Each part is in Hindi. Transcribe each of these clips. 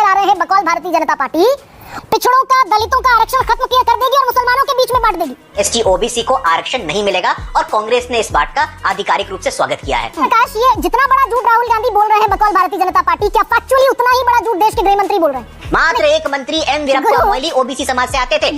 फैला रहे हैं बकौल भारतीय जनता पार्टी पिछड़ों का, दलितों का आरक्षण खत्म किया कर देगी और मुसलमानों के बीच में बांट देगी। एसटी ओबीसी को आरक्षण नहीं मिलेगा और कांग्रेस ने इस बात का आधिकारिक रूप से स्वागत किया है। प्रकाश, ये जितना बड़ा झूठ राहुल गांधी बोल रहे हैं बकौल भारतीय जनता पार्टी, क्या फैक्चुअली उतना ही बड़ा झूठ देश के गृह मंत्री बोल रहे हैं? मात्र एक मंत्री एम वीरप्पा मोइली ओबीसी समाज से आते थे।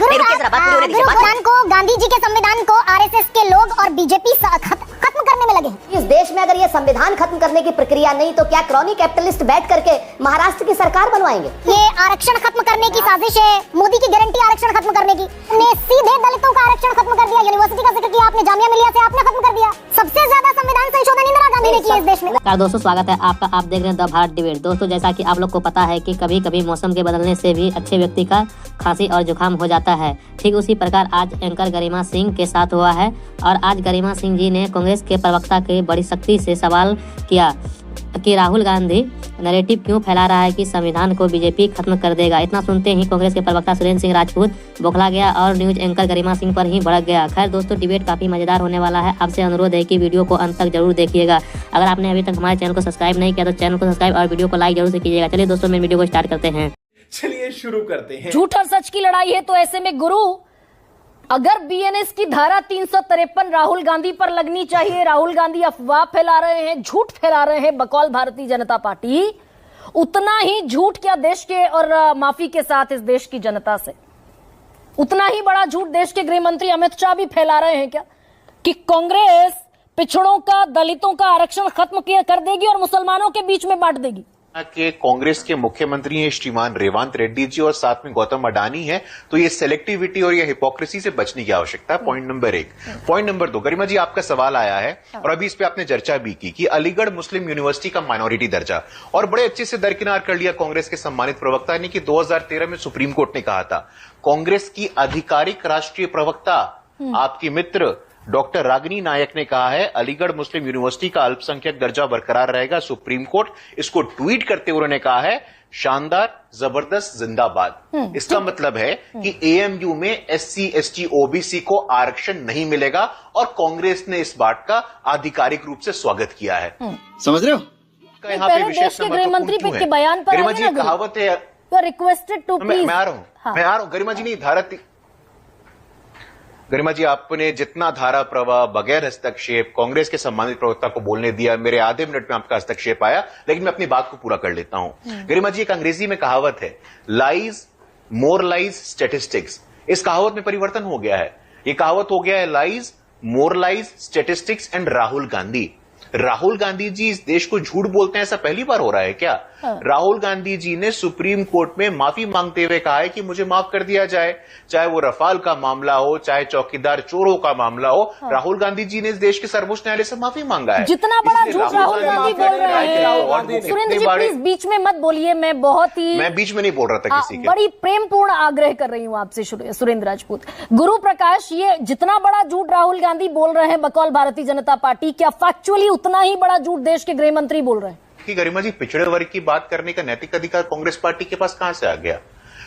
गांधी जी के संविधान को आरएसएस के लोग और बीजेपी खत्म करने में लगे हैं। इस देश में अगर ये संविधान खत्म करने की प्रक्रिया नहीं तो क्या क्रॉनी कैपिटलिस्ट बैठ करके महाराष्ट्र की सरकार बनवाएंगे? ये आरक्षण खत्म करने की साजिश है, मोदी की गारंटी आरक्षण खत्म करने की। ने सीधे दलितों का आरक्षण खत्म कर दिया, यूनिवर्सिटी का जिक्र किया आपने, जामिया मिलिया से आपने खत्म कर दिया। सबसे ज्यादा संविधान संशोधन इंदिरा गांधी ने किया इस देश में। दोस्तों, स्वागत है आपका। आप देख रहे हैं द भारत डिबेट। दोस्तों, जैसा कि आप लोग को पता है कि कभी कभी मौसम के बदलने से भी अच्छे व्यक्ति का खांसी और जुकाम हो जाता है। ठीक उसी प्रकार आज एंकर गरिमा सिंह के साथ हुआ है और आज गरिमा सिंह जी ने कांग्रेस के प्रवक्ता के बड़ी सख्ती से सवाल किया कि राहुल गांधी नैरेटिव क्यों फैला रहा है कि संविधान को बीजेपी खत्म कर देगा। इतना सुनते ही कांग्रेस के प्रवक्ता सुरेंद्र सिंह राजपूत बौखला गया और न्यूज एंकर गरिमा सिंह पर ही भड़क गया। खैर दोस्तों, डिबेट काफी मजेदार होने वाला है। आपसे अनुरोध है कि वीडियो को अंत तक जरूर देखिएगा। अगर आपने अभी तक हमारे चैनल को सब्सक्राइब नहीं किया तो चैनल को सब्सक्राइब और वीडियो को लाइक जरूर से कीजिएगा। चलिए दोस्तों, मेरे वीडियो को स्टार्ट करते हैं। चलिए शुरू करते हैं। झूठ और सच की लड़ाई है, तो ऐसे में गुरु, अगर बीएनएस की धारा 353 राहुल गांधी पर लगनी चाहिए, राहुल गांधी अफवाह फैला रहे हैं, झूठ फैला रहे हैं बकौल भारतीय जनता पार्टी, उतना ही झूठ क्या देश के और माफी के साथ इस देश की जनता से, उतना ही बड़ा झूठ देश के गृह मंत्री अमित शाह भी फैला रहे हैं क्या कि कांग्रेस पिछड़ों का, दलितों का आरक्षण खत्म किया कर देगी और मुसलमानों के बीच में बांट देगी। के कांग्रेस के मुख्यमंत्री हैं श्रीमान रेवंत रेड्डी जी और साथ में गौतम अडानी है, तो ये सेलेक्टिविटी और ये हिपोक्रेसी से बचने की आवश्यकता है। Point number 1। पॉइंट नंबर 2, गरिमा जी आपका सवाल आया है और अभी इस पे आपने चर्चा भी की कि अलीगढ़ मुस्लिम यूनिवर्सिटी का माइनॉरिटी दर्जा, और बड़े अच्छे से दरकिनार कर लिया कांग्रेस के सम्मानित प्रवक्ता ने कि 2013 में सुप्रीम कोर्ट ने कहा था, कांग्रेस की आधिकारिक राष्ट्रीय प्रवक्ता आपकी मित्र डॉक्टर रागिनी नायक ने कहा है अलीगढ़ मुस्लिम यूनिवर्सिटी का अल्पसंख्यक दर्जा बरकरार रहेगा। सुप्रीम कोर्ट इसको ट्वीट करते हुए उन्होंने कहा है शानदार, जबरदस्त, जिंदाबाद। इसका मतलब है कि एएमयू में एससी एसटी ओबीसी को आरक्षण नहीं मिलेगा और कांग्रेस ने इस बात का आधिकारिक रूप से स्वागत किया है। समझ रहे हो? यहाँ पे विशेष गृहमंत्री के बयान पर गरिमा जी कहावत है, रिक्वेस्टेड टू प्लीज। मैं आ रहा हूं गरिमा जी। नहीं, गरिमा जी आपने जितना धारा प्रवाह बगैर हस्तक्षेप कांग्रेस के सम्मानित प्रवक्ता को बोलने दिया, मेरे आधे मिनट में आपका हस्तक्षेप आया, लेकिन मैं अपनी बात को पूरा कर लेता हूं। गरिमा जी, एक अंग्रेजी में कहावत है, लाइज मोर लाइज स्टेटिस्टिक्स। इस कहावत में परिवर्तन हो गया है। यह कहावत हो गया है lies more lies statistics and Rahul Gandhi. Rahul Gandhi ji इस देश को झूठ बोलते हैं, ऐसा पहली बार हो रहा है क्या? राहुल गांधी जी ने सुप्रीम कोर्ट में माफी मांगते हुए कहा है कि मुझे माफ कर दिया जाए, चाहे वो रफाल का मामला हो, चाहे चौकीदार चोरों का मामला हो। राहुल गांधी जी ने इस देश के सर्वोच्च न्यायालय से माफी मांगा है। जितना बड़ा झूठ राहुल गांधी बोल रहे हैं, सुरेंद्र जी प्लीज बीच में मत बोलिए। मैं बीच में नहीं बोल रहा था किसी के। बड़ी प्रेमपूर्ण आग्रह कर रही हूं आपसे सुरेंद्र राजपूत। गुरु प्रकाश, ये जितना बड़ा झूठ राहुल गांधी बोल रहे हैं बकौल भारतीय जनता पार्टी, क्या फैक्चुअली उतना ही बड़ा झूठ देश के गृह मंत्री बोल रहे हैं? कि गरिमा जी, पिछड़े वर्ग की बात करने का नैतिक अधिकार कांग्रेस पार्टी के पास कहां से आ गया?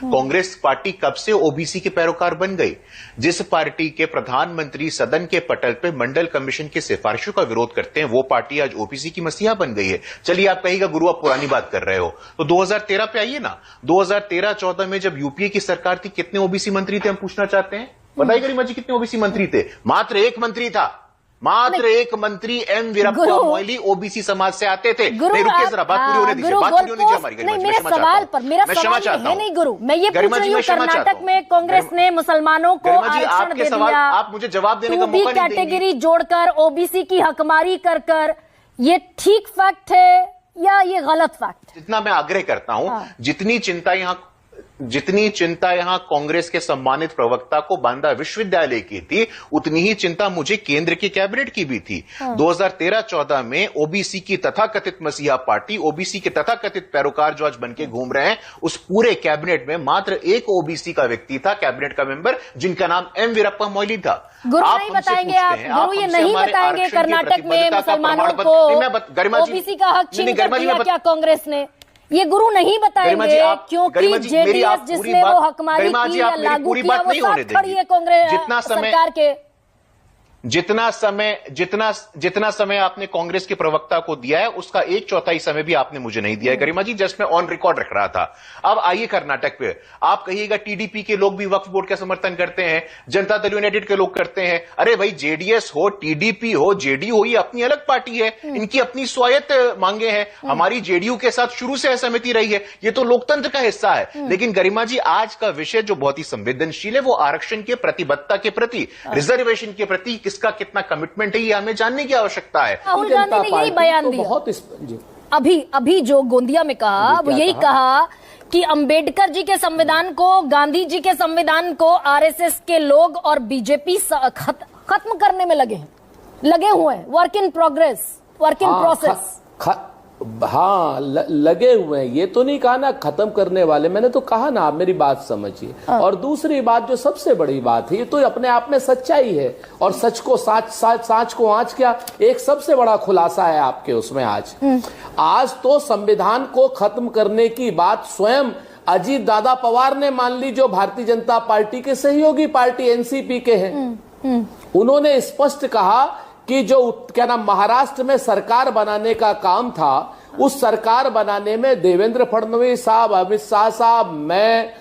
कांग्रेस पार्टी कब से ओबीसी के पैरोकार बन गई? जिस पार्टी के प्रधानमंत्री सदन के पटल पे मंडल कमीशन की सिफारिशों का विरोध करते हैं, वो पार्टी आज ओबीसी की मसीहा बन गई है। चलिए आप कहिएगा गुरु आप पुरानी बात कर रहे हो, तो 2013 पे आइए ना। 2013-14 में जब यूपीए की सरकार थी, कितने ओबीसी मंत्री थे हम पूछना चाहते हैं? बताइए गरिमा जी, कितने ओबीसी मंत्री थे? मात्र एक मंत्री था, मात्र एक मंत्री एम वीरप्पा मोइली ओबीसी समाज से आते थे। नहीं, रुकिए जरा, बात पूरी होने दीजिए, बात पूरी होने दीजिए हमारी। नहीं, मेरे सवाल पर मेरा सवाल है नहीं गुरु, मैं ये पूछ रही हूँ, कर्नाटक में कांग्रेस ने मुसलमानों को आरक्षण दे दिया, आप मुझे जवाब देने का मौका नहीं देंगे। कैटेगरी जोड़कर ओबीसी की हकमारी कर ये ठीक फैक्ट है या ये गलत फैक्ट? जितना मैं आग्रह करता हूं, जितनी चिंता यहां कांग्रेस के सम्मानित प्रवक्ता को बांदा विश्वविद्यालय की थी, उतनी ही चिंता मुझे केंद्र की कैबिनेट की भी थी। 2013-14 में ओबीसी की तथाकथित मसीहा पार्टी, ओबीसी के तथाकथित पैरोकार जो आज बनके घूम रहे हैं, उस पूरे कैबिनेट में मात्र एक ओबीसी का व्यक्ति था, कैबिनेट का मेंबर, जिनका नाम एम वीरप्पा मोइली था। गुरु नहीं बताएंगे आप? गुरु ये नहीं बताएंगे कर्नाटक में मुसलमानों को ओबीसी का हक छीन कर दिया क्या कांग्रेस ने? ये गुरु नहीं बताएंगे क्योंकि जेडीएस जिसने वो हकमारी की या लागू किया वो साथ खड़ी है कांग्रेस सरकार के। जितना समय आपने कांग्रेस के प्रवक्ता को दिया है उसका 1/4 समय भी आपने मुझे नहीं दिया है गरिमा जी, जस्ट मैं ऑन रिकॉर्ड रख रहा था। अब आइए कर्नाटक पे, आप कहिएगा टीडीपी के लोग भी वक्फ बोर्ड का समर्थन करते हैं, जनता दल यूनाइटेड के लोग करते हैं। अरे भाई, जेडीएस हो, टीडीपी हो, जेडीयू हो, ये अपनी अलग पार्टी है, इनकी अपनी स्वायत्त मांगे हैं। हमारी जेडीयू के साथ शुरू से असहमति रही है, ये तो लोकतंत्र का हिस्सा है। लेकिन गरिमा जी, आज का विषय जो बहुत ही संवेदनशील है वो आरक्षण के प्रतिबद्धता के प्रति, रिजर्वेशन के प्रति किसका कितना कमिटमेंट है, ये हमें जानने की आवश्यकता है। राहुल गांधी ने यही बयान दिया अभी जो गोंदिया में कहा, वो यही कहा कि अंबेडकर जी के संविधान को, गांधी जी के संविधान को आरएसएस के लोग और बीजेपी खत्म करने में लगे हुए हैं। Work in progress, work in process. हाँ, लगे हुए हैं। ये तो नहीं कहा ना खत्म करने वाले, मैंने तो कहा ना, आप मेरी बात समझिए। और दूसरी बात, जो सबसे बड़ी बात है, ये तो अपने आप में सच्चाई है, और सच को साच को आँच, क्या एक सबसे बड़ा खुलासा है आपके उसमें आज तो संविधान को खत्म करने की बात स्वयं अजीत दादा पवार ने मान ली, जो भारतीय जनता पार्टी के सहयोगी पार्टी एनसीपी के हैं। उन्होंने स्पष्ट कहा कि जो क्या नाम महाराष्ट्र में सरकार बनाने का काम था, उस सरकार बनाने में देवेंद्र फडणवीस साहब, अमित शाह साहब, मैं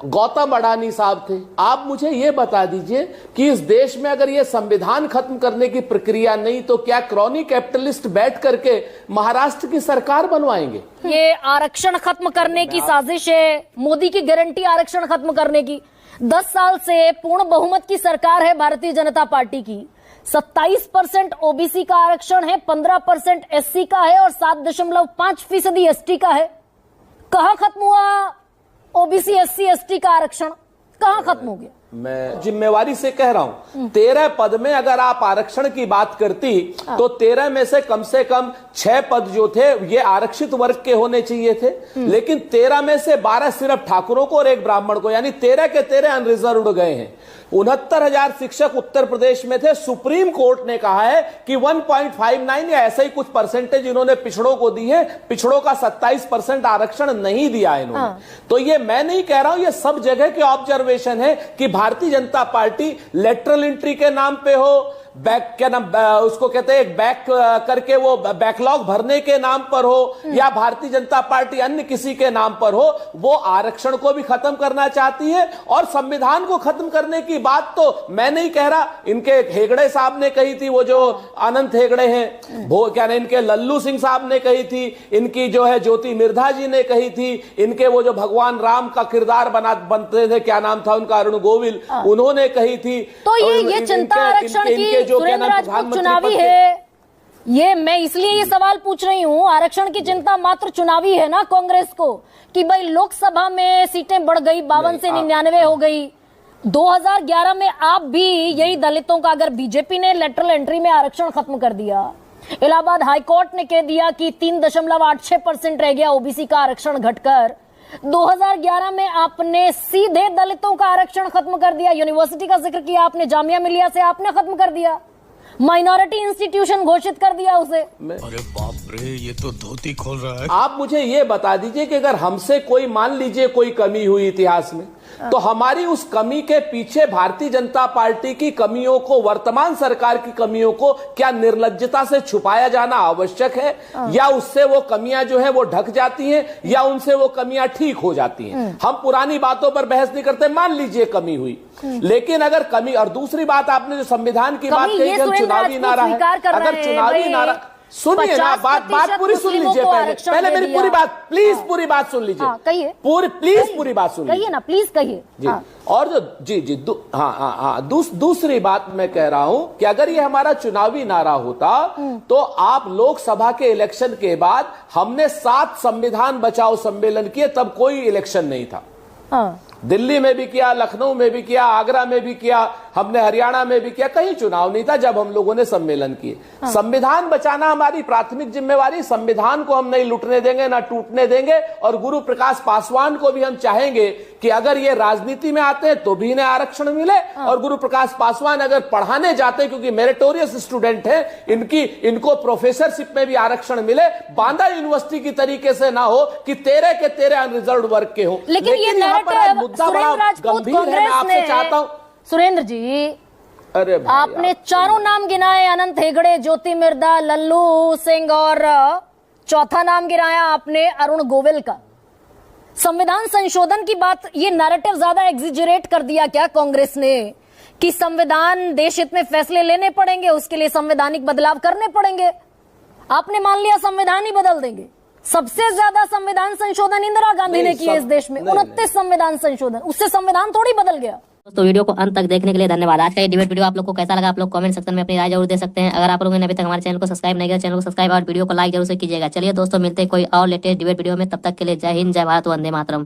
गौतम अडानी साहब थे। आप मुझे ये बता दीजिए कि इस देश में अगर ये संविधान खत्म करने की प्रक्रिया नहीं, तो क्या क्रॉनी कैपिटलिस्ट बैठ करके महाराष्ट्र की सरकार बनवाएंगे? ये आरक्षण खत्म करने की साजिश है, मोदी की गारंटी आरक्षण खत्म करने की। 10 साल से पूर्ण बहुमत की सरकार है भारतीय जनता पार्टी की। 27% ओबीसी का आरक्षण है, 15% एससी का है और 7.5% एसटी का है। कहां खत्म हुआ ओबीसी एससी एसटी का आरक्षण? कहां खत्म हो गया? मैं जिम्मेवारी से कह रहा हूं, 13 पद में अगर आप आरक्षण की बात करती तो 13 में से कम 6 पद जो थे ये आरक्षित वर्ग के होने चाहिए थे, लेकिन 13 में से 12 सिर्फ ठाकुरों को और एक ब्राह्मण को, यानी 13 के 13 अनरिजर्व्ड गए हैं। 69,000 शिक्षक उत्तर प्रदेश में थे। सुप्रीम कोर्ट ने कहा है कि 1.59 या ऐसा ही कुछ परसेंटेज इन्होंने पिछड़ों को दी है। पिछड़ों का 27% आरक्षण नहीं दिया इन्होंने। तो ये मैं नहीं कह रहा हूं, ये सब जगह के ऑब्जर्वेशन है कि Bharatiya Janata party lateral entry के नाम पे हो, उसको कहते हैं बैक करके वो बैकलॉग भरने के नाम पर हो, या भारतीय जनता पार्टी अन्य किसी के नाम पर हो, वो आरक्षण को भी खत्म करना चाहती है। और संविधान को खत्म करने की बात तो मैं नहीं कह रहा, इनके हेगड़े साहब ने कही थी, वो जो अनंत हेगड़े हैं, वो इनके लल्लू सिंह साहब ने कही थी, इनकी जो है ज्योति मिर्धा जी ने कही थी, इनके वो जो भगवान राम का किरदार बनते थे, क्या नाम था उनका, अरुण गोविल, उन्होंने कही थी। तो ये चिंता आरक्षण की सुरेंद्र राजपूत चुनावी है। ये मैं इसलिए ये सवाल पूछ रही हूं, आरक्षण की चिंता मात्र चुनावी है ना कांग्रेस को, कि भाई लोकसभा में सीटें बढ़ गई, 52 से 99 हो गई। 2011 में आप भी यही दलितों का, अगर बीजेपी ने लेटरल एंट्री में आरक्षण खत्म कर दिया, इलाहाबाद हाईकोर्ट ने कह दिया कि 3.86% रह गया ओबीसी का आरक्षण घटकर, 2011 में आपने सीधे दलितों का आरक्षण खत्म कर दिया। यूनिवर्सिटी का जिक्र किया आपने, जामिया मिलिया से आपने खत्म कर दिया, माइनॉरिटी इंस्टीट्यूशन घोषित कर दिया उसे। अरे बाप रे, ये तो धोती खोल रहा है। आप मुझे ये बता दीजिए कि अगर हमसे कोई, मान लीजिए कोई कमी हुई इतिहास में, तो हमारी उस कमी के पीछे भारतीय जनता पार्टी की कमियों को, वर्तमान सरकार की कमियों को क्या निर्लज्जता से छुपाया जाना आवश्यक है, या उससे वो कमियां जो है वो ढक जाती हैं, या उनसे वो कमियां ठीक हो जाती हैं? हम पुरानी बातों पर बहस नहीं करते। मान लीजिए कमी हुई, लेकिन अगर कमी, और दूसरी बात आपने जो संविधान की बात कही, हम चुनावी नारा है, अगर चुनावी नारा, सुनिए ना, बात पूरी सुन लीजिए पहले मेरी पूरी बात, प्लीज पूरी बात सुन लीजिए, कहिए प्लीज पूरी बात सुन लीजिए ना, प्लीज कहिए जी। और जो दूसरी बात मैं कह रहा हूं कि अगर ये हमारा चुनावी नारा होता, तो आप लोकसभा के इलेक्शन के बाद हमने 7 संविधान बचाओ सम्मेलन किए, तब कोई इलेक्शन नहीं था। दिल्ली में भी किया, लखनऊ में भी किया, आगरा में भी किया, हमने हरियाणा में भी किया, कहीं चुनाव नहीं था जब हम लोगों ने सम्मेलन किए। संविधान बचाना हमारी प्राथमिक जिम्मेवारी, संविधान को हम नहीं लुटने देंगे, ना टूटने देंगे। और गुरु प्रकाश पासवान को भी हम चाहेंगे कि अगर ये राजनीति में आते हैं तो भी इन्हें आरक्षण मिले, और गुरु प्रकाश पासवान अगर पढ़ाने जाते हैं, क्योंकि मेरिटोरियस स्टूडेंट है, इनको प्रोफेसरशिप में भी आरक्षण मिले। बांदा यूनिवर्सिटी की तरीके से ना हो कि 13 के 13 अनरिजर्व्ड वर्ग के हो। लेकिन ये यहाँ पर मुद्दा बड़ा गंभीर है। मैं आपसे चाहता हूं, सुरेंद्र जी, अरे भाई, आपने चारों नाम गिनाए, अनंत हेगड़े, ज्योति मिर्धा, लल्लू सिंह और चौथा नाम गिनाया आपने अरुण गोविल का। संविधान संशोधन की बात, ये नैरेटिव ज्यादा एग्जिजरेट कर दिया क्या कांग्रेस ने कि संविधान देश हित में फैसले लेने पड़ेंगे, उसके लिए संवैधानिक बदलाव करने पड़ेंगे। आपने मान लिया संविधान ही बदल देंगे। सबसे ज्यादा संविधान संशोधन इंदिरा गांधी ने किए इस देश में, 29 संविधान संशोधन, उससे संविधान थोड़ी बदल गया। दोस्तों वीडियो को अंत तक देखने के लिए धन्यवाद। आज का ये डिबेट वीडियो आप लोग को कैसा लगा, आप लोग कमेंट सेक्शन में अपनी राय जरूर दे सकते हैं। अगर आप लोगों ने अभी तक हमारे चैनल को सब्सक्राइब नहीं किया, चैनल को सब्सक्राइब और वीडियो को लाइक जरूर से कीजिएगा। चलिए दोस्तों, मिलते हैं कोई और लेटेस्ट डिबेट वीडियो में, तब तक के लिए जय हिंद, जय भारत, वंदे मातरम।